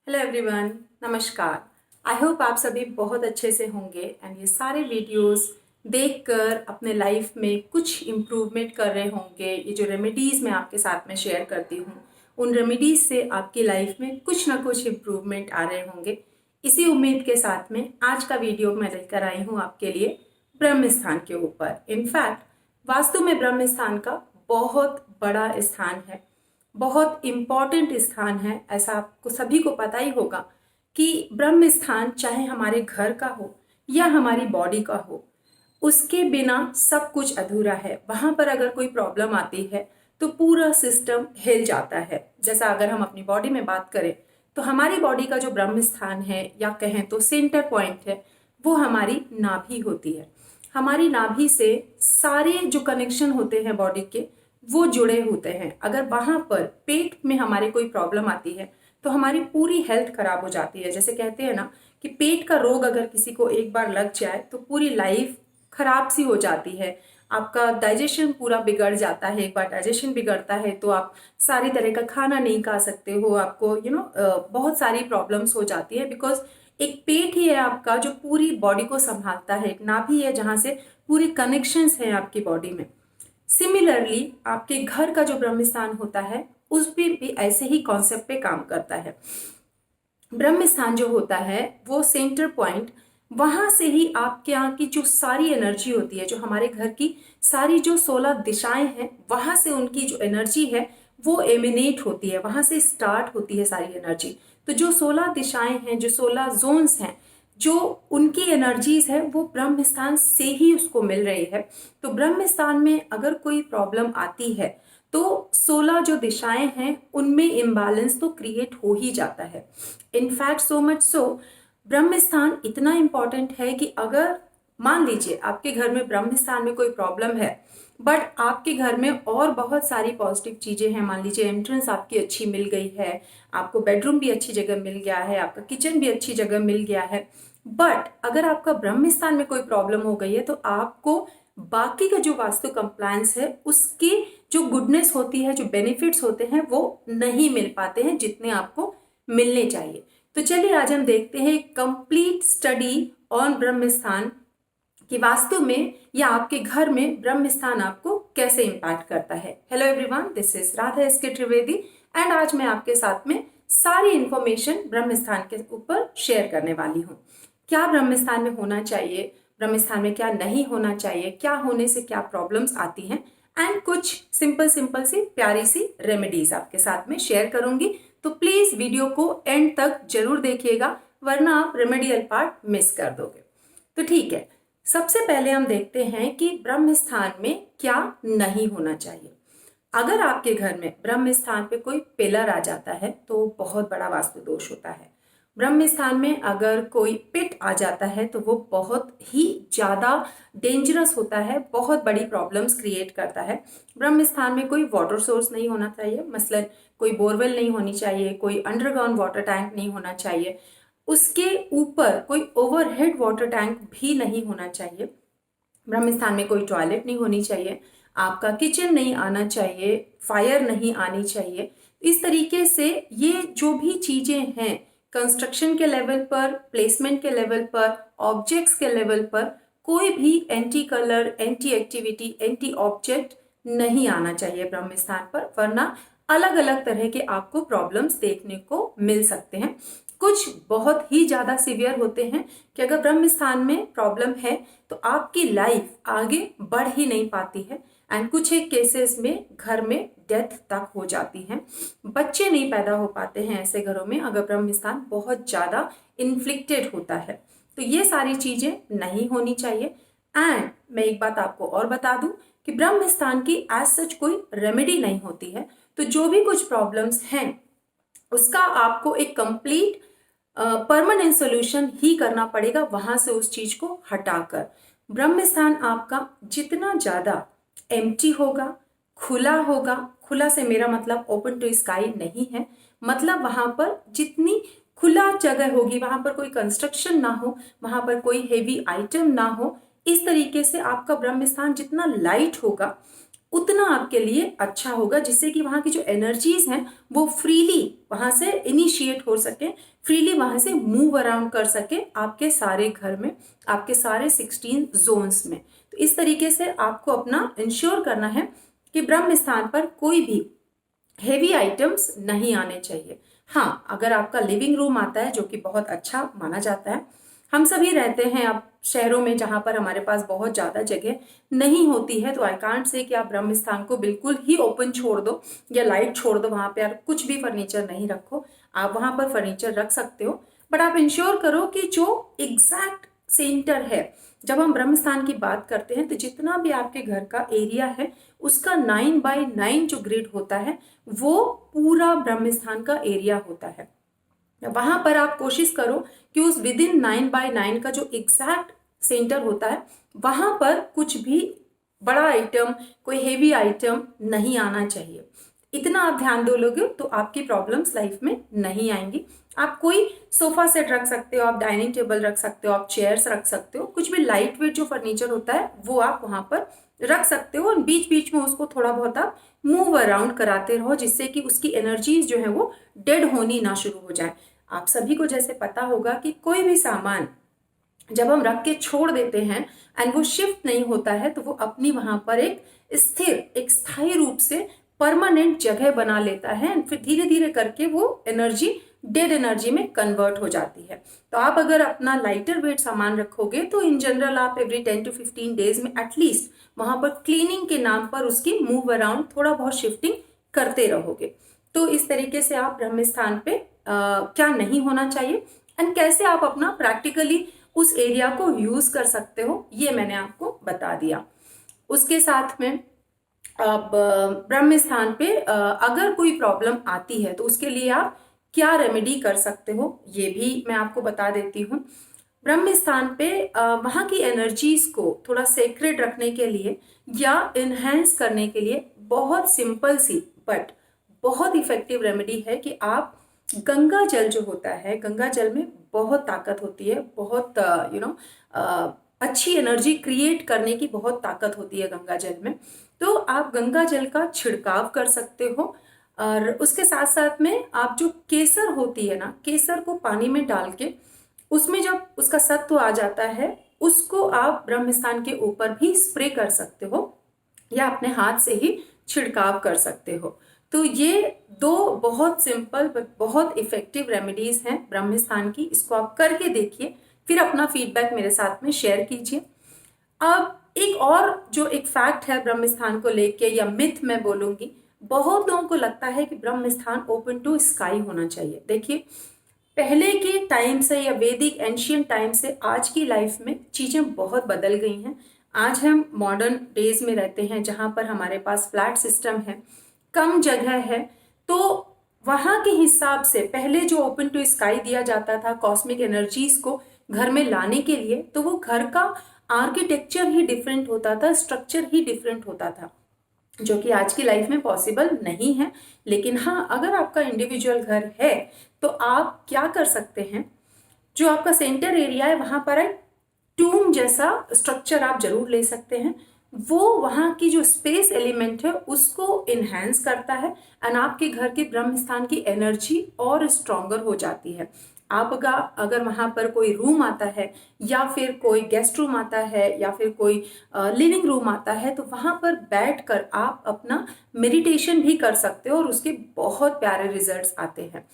Hello everyone, नमस्कार। I hope आप सभी बहुत अच्छे से होंगे एंड ये सारे वीडियोस देखकर अपने लाइफ में कुछ इम्प्रूवमेंट कर रहे होंगे। ये जो रेमेडीज़ मैं आपके साथ में शेयर करती हूँ, उन रेमेडीज़ से आपकी लाइफ में कुछ ना कुछ इम्प्रूवमेंट आ रहे होंगे। इसी उम्मीद के साथ में आज का वीडियो मैं लेकर आई हूँ आपके लिए ब्रह्म स्थान के ऊपर। इनफैक्ट वास्तु में ब्रह्म स्थान का बहुत बड़ा स्थान है, बहुत इम्पॉर्टेंट स्थान है। ऐसा आपको सभी को पता ही होगा कि ब्रह्म स्थान चाहे हमारे घर का हो या हमारी बॉडी का हो, उसके बिना सब कुछ अधूरा है। वहां पर अगर कोई प्रॉब्लम आती है तो पूरा सिस्टम हिल जाता है। जैसा अगर हम अपनी बॉडी में बात करें तो हमारी बॉडी का जो ब्रह्म स्थान है या कहें तो सेंटर पॉइंट है, वो हमारी नाभि होती है। हमारी नाभि से सारे जो कनेक्शन होते हैं बॉडी के, वो जुड़े होते हैं। अगर वहां पर पेट में हमारे कोई प्रॉब्लम आती है तो हमारी पूरी हेल्थ खराब हो जाती है। जैसे कहते हैं ना कि पेट का रोग अगर किसी को एक बार लग जाए तो पूरी लाइफ खराब सी हो जाती है। आपका डाइजेशन पूरा बिगड़ जाता है। एक बार डाइजेशन बिगड़ता है तो आप सारी तरह का खाना नहीं खा सकते हो। आपको बहुत सारी प्रॉब्लम्स हो जाती है, बिकॉज एक पेट ही है आपका जो पूरी बॉडी को संभालता है। एक नाभि है जहां से पूरे कनेक्शंस हैं आपकी बॉडी में। सिमिलरली आपके घर का जो ब्रह्म स्थान होता है उस पे भी ऐसे ही कॉन्सेप्ट पे काम करता है। ब्रह्म स्थान जो होता है वो सेंटर पॉइंट, वहां से ही आपके यहाँ की जो सारी एनर्जी होती है, जो हमारे घर की सारी जो 16 दिशाएं हैं, वहां से उनकी जो एनर्जी है वो एमिनेट होती है, वहां से स्टार्ट होती है सारी एनर्जी। तो जो 16 दिशाएं हैं, जो 16 जोन्स हैं, जो उनकी एनर्जीज है वो ब्रह्म स्थान से ही उसको मिल रही है। तो ब्रह्म स्थान में अगर कोई प्रॉब्लम आती है तो 16 जो दिशाएं हैं उनमें इम्बैलेंस तो क्रिएट हो ही जाता है। इनफैक्ट सो मच सो ब्रह्म स्थान इतना इंपॉर्टेंट है कि अगर मान लीजिए आपके घर में ब्रह्म स्थान में कोई प्रॉब्लम है, बट आपके घर में और बहुत सारी पॉजिटिव चीजें हैं। मान लीजिए एंट्रेंस आपकी अच्छी मिल गई है, आपको बेडरूम भी अच्छी जगह मिल गया है, आपका किचन भी अच्छी जगह मिल गया है, बट अगर आपका ब्रह्म स्थान में कोई प्रॉब्लम हो गई है तो आपको बाकी का जो वास्तु कंप्लायंस है उसकी जो गुडनेस होती है, जो बेनिफिट्स होते हैं, वो नहीं मिल पाते हैं जितने आपको मिलने चाहिए। तो चलिए आज हम देखते हैं कंप्लीट स्टडी ऑन ब्रह्म स्थान कि वास्तु में या आपके घर में ब्रह्म स्थान आपको कैसे इम्पैक्ट करता है। Hello everyone, this is Radha S K Trivedi and आज मैं आपके साथ में सारी इंफॉर्मेशन ब्रह्म स्थान के ऊपर शेयर करने वाली हूँ। क्या ब्रह्म स्थान में होना चाहिए, ब्रह्म स्थान में क्या नहीं होना चाहिए, क्या होने से क्या प्रॉब्लम्स आती हैं, एंड कुछ सिंपल सिंपल सी प्यारी सी रेमेडीज आपके साथ में शेयर करूंगी। तो प्लीज वीडियो को एंड तक जरूर देखिएगा, वरना आप रेमेडियल पार्ट मिस कर दोगे। तो ठीक है, सबसे पहले हम देखते हैं कि ब्रह्म स्थान में क्या नहीं होना चाहिए। अगर आपके घर में ब्रह्म स्थान पे कोई पिलर आ जाता है तो बहुत बड़ा वास्तु दोष होता है। ब्रह्म स्थान में अगर कोई पिट आ जाता है तो वो बहुत ही ज्यादा डेंजरस होता है, बहुत बड़ी प्रॉब्लम्स क्रिएट करता है। ब्रह्म स्थान में कोई वाटर सोर्स नहीं होना चाहिए, मसलन कोई बोरवेल नहीं होनी चाहिए, कोई अंडरग्राउंड वाटर टैंक नहीं होना चाहिए, उसके ऊपर कोई ओवरहेड वाटर टैंक भी नहीं होना चाहिए। ब्रह्म स्थान में कोई टॉयलेट नहीं होनी चाहिए, आपका किचन नहीं आना चाहिए, फायर नहीं आनी चाहिए। इस तरीके से ये जो भी चीजें हैं कंस्ट्रक्शन के लेवल पर, प्लेसमेंट के लेवल पर, ऑब्जेक्ट्स के लेवल पर, कोई भी anti colour, anti activity, anti object नहीं आना चाहिए ब्रह्म स्थान पर, वरना अलग अलग तरह के आपको प्रॉब्लम्स देखने को मिल सकते हैं। कुछ बहुत ही ज्यादा सीवियर होते हैं कि अगर ब्रह्म स्थान में प्रॉब्लम है तो आपकी लाइफ आगे बढ़ ही नहीं पाती है, एंड कुछ एक केसेस में घर में डेथ तक हो जाती है। बच्चे नहीं पैदा हो पाते हैं ऐसे घरों में अगर ब्रह्म स्थान बहुत ज्यादा इन्फ्लिक्टेड होता है। तो ये सारी चीजें नहीं होनी चाहिए। एंड मैं एक बात आपको और बता दूं कि ब्रह्म स्थान की एज सच कोई रेमेडी नहीं होती है। तो जो भी कुछ प्रॉब्लम्स हैं उसका आपको एक कंप्लीट परमानेंट सोल्यूशन ही करना पड़ेगा, वहां से उस चीज को हटाकर। ब्रह्म स्थान आपका जितना ज्यादा एम्प्टी होगा, खुला होगा, खुला से मेरा मतलब ओपन टू स्काई नहीं है, मतलब वहां पर जितनी खुला जगह होगी, वहां पर कोई कंस्ट्रक्शन ना हो, वहां पर कोई हेवी आइटम ना हो, इस तरीके से आपका ब्रह्म स्थान जितना लाइट होगा उतना आपके लिए अच्छा होगा, जिससे कि वहां की जो एनर्जीज हैं वो फ्रीली वहां से इनिशिएट हो सके, फ्रीली वहां से मूव अराउंड कर सके आपके सारे घर में, आपके सारे 16 जोन्स में। तो इस तरीके से आपको अपना इंश्योर करना है कि ब्रह्म स्थान पर कोई भी हेवी आइटम्स नहीं आने चाहिए। हाँ, अगर आपका लिविंग रूम आता है जो कि बहुत अच्छा माना जाता है, हम सभी रहते हैं अब शहरों में जहां पर हमारे पास बहुत ज्यादा जगह नहीं होती है, तो आई कांट से कि आप ब्रह्म स्थान को बिल्कुल ही ओपन छोड़ दो या लाइट छोड़ दो, वहां पे आप कुछ भी फर्नीचर नहीं रखो। आप वहां पर फर्नीचर रख सकते हो, बट आप इंश्योर करो कि जो एग्जैक्ट सेंटर है, जब हम ब्रह्म स्थान की बात करते हैं तो जितना भी आपके घर का एरिया है उसका 9x9 जो ग्रिड होता है वो पूरा ब्रह्म स्थान का एरिया होता है। वहां पर आप कोशिश करो कि उस विद इन 9x9 का जो एग्जैक्ट सेंटर होता है वहां पर कुछ भी बड़ा आइटम, कोई हेवी आइटम नहीं आना चाहिए। इतना आप ध्यान दो लोगे तो आपकी प्रॉब्लम्स लाइफ में नहीं आएंगी। आप कोई सोफा सेट रख सकते हो, आप डाइनिंग टेबल रख सकते हो, आप चेयर्स रख सकते हो, कुछ भी लाइट वेट जो फर्नीचर होता है वो आप वहां पर रख सकते हो, और बीच बीच में उसको थोड़ा बहुत आप मूव अराउंड कराते रहो, जिससे कि उसकी एनर्जीज जो है वो डेड होनी ना शुरू हो जाए। आप सभी को जैसे पता होगा कि कोई भी सामान जब हम रख के छोड़ देते हैं एंड वो शिफ्ट नहीं होता है तो वो अपनी वहां पर एक स्थिर, एक स्थायी रूप से परमानेंट जगह बना लेता है, एंड फिर धीरे धीरे करके वो एनर्जी डेड एनर्जी में कन्वर्ट हो जाती है। तो आप अगर अपना लाइटर वेट सामान रखोगे तो इन जनरल आप एवरी 10 to 15 डेज में एटलीस्ट वहां पर क्लीनिंग के नाम पर उसकी मूव अराउंड थोड़ा बहुत शिफ्टिंग करते रहोगे। तो इस तरीके से आप ब्रह्म स्थान पे क्या नहीं होना चाहिए एंड कैसे आप अपना प्रैक्टिकली उस एरिया को यूज कर सकते हो, ये मैंने आपको बता दिया। उसके साथ में अब ब्रह्म स्थान पे अगर कोई प्रॉब्लम आती है तो उसके लिए आप क्या रेमेडी कर सकते हो ये भी मैं आपको बता देती हूँ। ब्रह्म स्थान पे वहां की एनर्जीज को थोड़ा सेक्रेट रखने के लिए या इनहेंस करने के लिए बहुत सिंपल सी बट बहुत इफेक्टिव रेमेडी है कि आप गंगा जल जो होता है, गंगा जल में बहुत ताकत होती है, बहुत अच्छी एनर्जी क्रिएट करने की बहुत ताकत होती है गंगा जल में। तो आप गंगा जल का छिड़काव कर सकते हो, और उसके साथ साथ में आप जो केसर होती है ना, केसर को पानी में डाल के उसमें जब उसका सत्व आ जाता है उसको आप ब्रह्म स्थान के ऊपर भी स्प्रे कर सकते हो या अपने हाथ से ही छिड़काव कर सकते हो। तो ये दो बहुत सिंपल बट बहुत इफेक्टिव रेमेडीज हैं ब्रह्म स्थान की। इसको आप करके देखिए, फिर अपना फीडबैक मेरे साथ में शेयर कीजिए। अब एक और जो एक फैक्ट है ब्रह्म स्थान को लेके या मिथ मैं बोलूंगी, बहुत लोगों को लगता है कि ब्रह्म स्थान ओपन टू स्काई होना चाहिए। देखिए, पहले के टाइम से या वैदिक एंशियंट टाइम से आज की लाइफ में चीजें बहुत बदल गई हैं। आज हम मॉडर्न डेज में रहते हैं जहां पर हमारे पास फ्लैट सिस्टम है, कम जगह है, तो वहां के हिसाब से पहले जो ओपन टू स्काई दिया जाता था कॉस्मिक एनर्जीज को घर में लाने के लिए, तो वो घर का आर्किटेक्चर ही डिफरेंट होता था, स्ट्रक्चर ही डिफरेंट होता था, जो कि आज की लाइफ में पॉसिबल नहीं है। लेकिन हाँ, अगर आपका इंडिविजुअल घर है तो आप क्या कर सकते हैं, जो आपका सेंटर एरिया है वहां पर एक टूम जैसा स्ट्रक्चर आप जरूर ले सकते हैं। वो वहां की जो स्पेस एलिमेंट है उसको इनहेंस करता है एंड आपके घर के ब्रह्म स्थान की एनर्जी और स्ट्रॉन्गर हो जाती है। आप अगर वहां पर कोई रूम आता है या फिर कोई गेस्ट रूम आता है या फिर कोई लिविंग रूम आता है, तो वहां पर बैठकर आप अपना मेडिटेशन भी कर सकते हो और उसके बहुत प्यारे रिजल्ट्स आते हैं।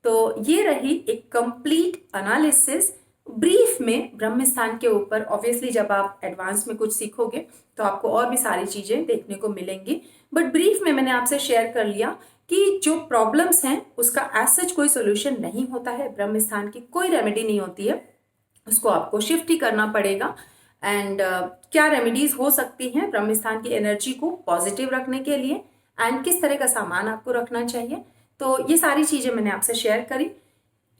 तो ये रही एक कंप्लीट एनालिसिस ब्रीफ में ब्रह्म स्थान के ऊपर। ऑब्वियसली जब आप एडवांस में कुछ सीखोगे तो आपको और भी सारी चीजें देखने को मिलेंगी, बट ब्रीफ में मैंने आपसे शेयर कर लिया कि जो प्रॉब्लम्स हैं उसका एज सच कोई सोल्यूशन नहीं होता है, ब्रह्म स्थान की कोई रेमेडी नहीं होती है, उसको आपको शिफ्ट ही करना पड़ेगा। एंड क्या रेमेडीज हो सकती हैं ब्रह्म स्थान की एनर्जी को पॉजिटिव रखने के लिए, एंड किस तरह का सामान आपको रखना चाहिए, तो ये सारी चीजें मैंने आपसे शेयर करी।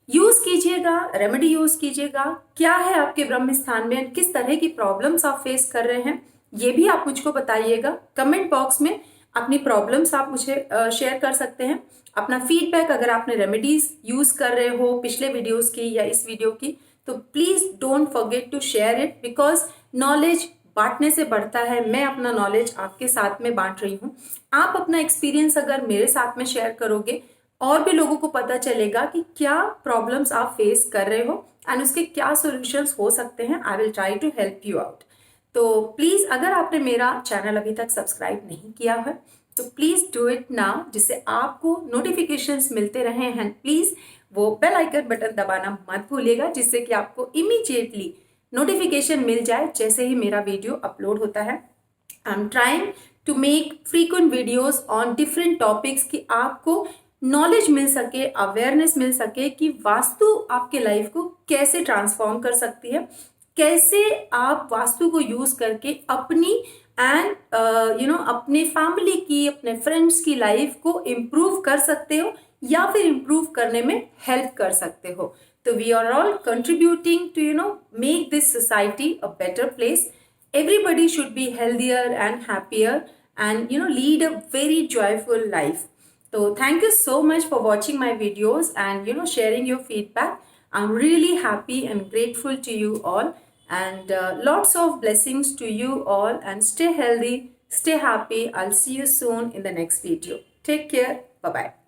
यूज कीजिएगा, रेमेडी यूज कीजिएगा। क्या है आपके ब्रह्म स्थान में, किस तरह की प्रॉब्लम्स आप फेस कर रहे हैं, ये भी आप मुझको बताइएगा। कमेंट बॉक्स में अपनी प्रॉब्लम्स आप मुझे शेयर कर सकते हैं, अपना फीडबैक अगर आपने रेमेडीज यूज कर रहे हो पिछले वीडियोस की या इस वीडियो की, तो please don't forget to share it, because knowledge बांटने से बढ़ता है। मैं अपना नॉलेज आपके साथ में बांट रही हूँ। आप अपना एक्सपीरियंस अगर मेरे साथ में शेयर करोगे, और भी लोगों को पता चलेगा कि क्या प्रॉब्लम्स आप फेस कर रहे हो एंड उसके क्या सॉल्यूशंस हो सकते हैं। I will try to help you out. तो प्लीज, अगर आपने मेरा चैनल अभी तक सब्सक्राइब नहीं किया है तो प्लीज डू इट नाउ, जिससे आपको नोटिफिकेशंस मिलते रहे हैं। प्लीज वो बेल आइकन बटन दबाना मत भूलिएगा, जिससे कि आपको इमीडिएटली नोटिफिकेशन मिल जाए जैसे ही मेरा वीडियो अपलोड होता है। I am trying to make frequent videos on different topics कि आपको नॉलेज मिल सके, अवेयरनेस मिल सके कि वास्तु आपके लाइफ को कैसे ट्रांसफॉर्म कर सकती है, कैसे आप वास्तु को यूज करके अपनी एंड अपने फैमिली की, अपने फ्रेंड्स की लाइफ को इम्प्रूव कर सकते हो या फिर इम्प्रूव करने में हेल्प कर सकते हो। तो we are all contributing to make this society a better place. Everybody should be healthier and happier and lead a very joyful life. So thank you so much for watching my videos and sharing your feedback. I'm really happy and grateful to you all, and lots of blessings to you all, and stay healthy, stay happy. I'll see you soon in the next video. Take care. Bye bye.